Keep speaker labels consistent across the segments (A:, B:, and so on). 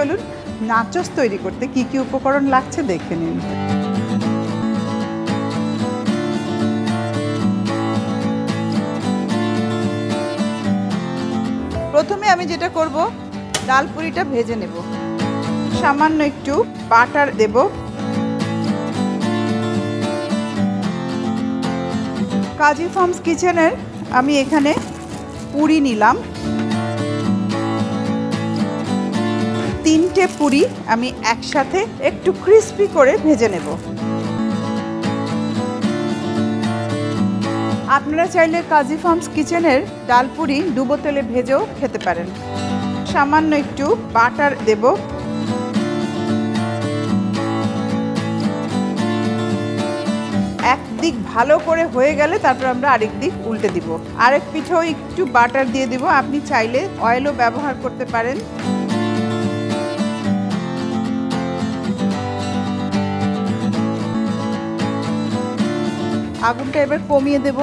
A: চলুন নাচোস তৈরি করতে কি কি উপকরণ লাগছে দেখে নিন। প্রথমে আমি যেটা করব, ডাল পুরিটা ভেজে নেব। সামান্য একটু বাটার দেব। কাজী ফার্মস কিচেনের আমি এখানে পুরি নিলাম। 3টে পুরি আমি একসাথে একটু ক্রিস্পি করে ভেজে নেব। আপনারা চাইলে কাজী ফার্মস কিচেনের ডাল পুরি ডুবো তেলে ভেজেও খেতে পারেন। সামান্য একটু বাটার দেব। একদিক ভালো করে হয়ে গেলে তারপর আমরা আরেক দিক উল্টে দিব। আরেক পিঠেও একটু বাটার দিয়ে দিব। আপনি চাইলে অয়েলও ব্যবহার করতে পারেন। আগুনটা এবার কমিয়ে দেব।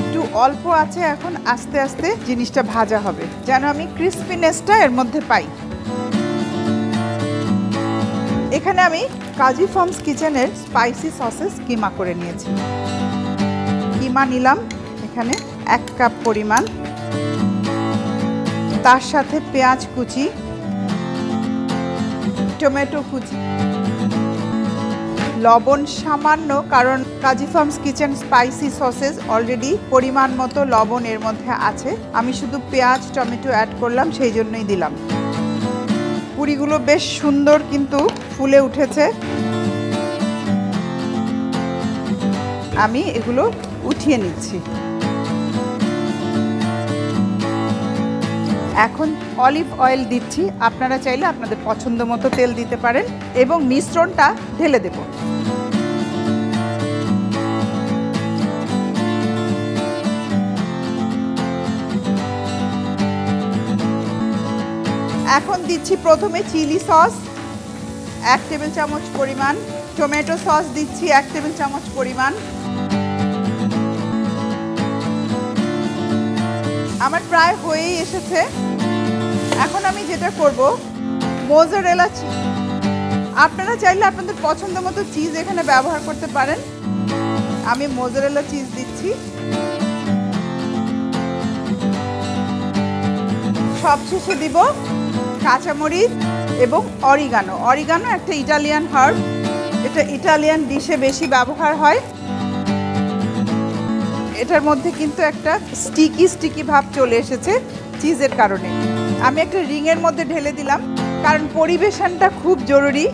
A: একটু অল্প আছে, এখন আস্তে আস্তে জিনিসটা ভাজা হবে যেন আমি ক্রিস্পিনেসটা এর মধ্যে পাই। এখানে আমি কাজী ফার্মস কিচেনের স্পাইসি সসেস কিমা করে নিয়েছি। কিমা নিলাম এখানে 1 কাপ পরিমাণ। তার সাথে পেঁয়াজ কুচি, টমেটো কুচি, লবণ সামান্য, কারণ Kazi farms kitchen spicy sauces already পরিমাণ মতো লবণ এর মধ্যে আছে। আমি শুধু পেঁয়াজ টমেটো অ্যাড করলাম, সেই জন্যই দিলাম। পুরিগুলো বেশ সুন্দর কিন্তু ফুলে উঠেছে। আমি এগুলো উঠিয়ে নিচ্ছি। এখন অলিভ অয়েল দিচ্ছি। আপনারা চাইলে আপনাদের পছন্দ মতো তেল দিতে পারেন এবং মিশ্রণটা ঢেলে দেব। এখন দিচ্ছি প্রথমে চিলি সস 1 টেবিল চামচ পরিমাণ, টমেটো সস দিচ্ছি 1 টেবিল চামচ পরিমাণ। আমার প্রায় হয়েই এসেছে। এখন আমি যেটা করব, মোজারেলা চিজ। আপনারা চাইলে আপনাদের পছন্দ মতো চিজ এখানে ব্যবহার করতে পারেন। আমি মোজারেলা চিজ দিচ্ছি। সবশেষে দিব কাঁচামরিচ এবং অরিগানো। অরিগানো একটা ইটালিয়ান হার্ব, এটা ইটালিয়ান ডিশে বেশি ব্যবহার হয়। এটার মধ্যে কিন্তু একটা স্টিকি ভাব চলে এসেছে চিজের কারণে। আমি একটা রিংয়ের মধ্যে ঢেলে দিলাম, কারণ পরিবেশনটা খুব জরুরি।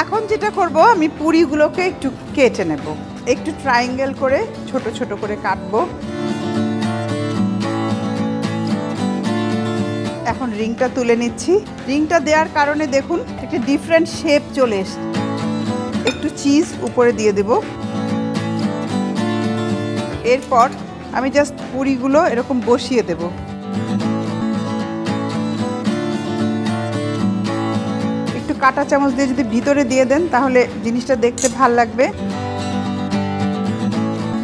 A: এখন যেটা করব, আমি পুরিগুলোকে একটু কেটে নেব। একটু ট্রায়াঙ্গেল করে ছোট ছোট করে কাটবো। এখন রিংটা তুলে নিচ্ছি। রিংটা দেওয়ার কারণে দেখুন একটা ডিফারেন্ট শেপ চলে এসছে। একটু চিজ উপরে দিয়ে দেব। এরপর আমি জাস্ট পুরিগুলো এরকম বসিয়ে দেব। একটু কাঁটা চামচ দিয়ে যদি ভিতরে দিয়ে দেন তাহলে জিনিসটা দেখতে ভাল লাগবে।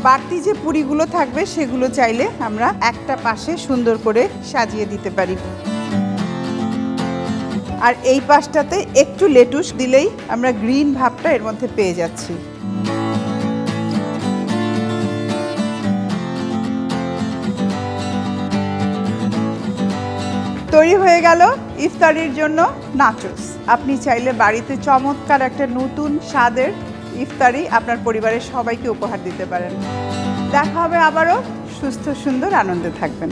A: বাড়তি যে পুরিগুলো থাকবে সেগুলো চাইলে আমরা একটা পাশে সুন্দর করে সাজিয়ে দিতে পারি। আর এই পাশটাতে একটু লেটুস দিলেই আমরা গ্রিন ভাবটা এর মধ্যে পেয়ে যাচ্ছি। তৈরি হয়ে গেল ইফতারির জন্য নাচোস। আপনি চাইলে বাড়িতে চমৎকার একটা নতুন স্বাদের ইফতারি আপনার পরিবারের সবাইকে উপহার দিতে পারেন। দেখা হবে আবারও। সুস্থ সুন্দর আনন্দে থাকবেন।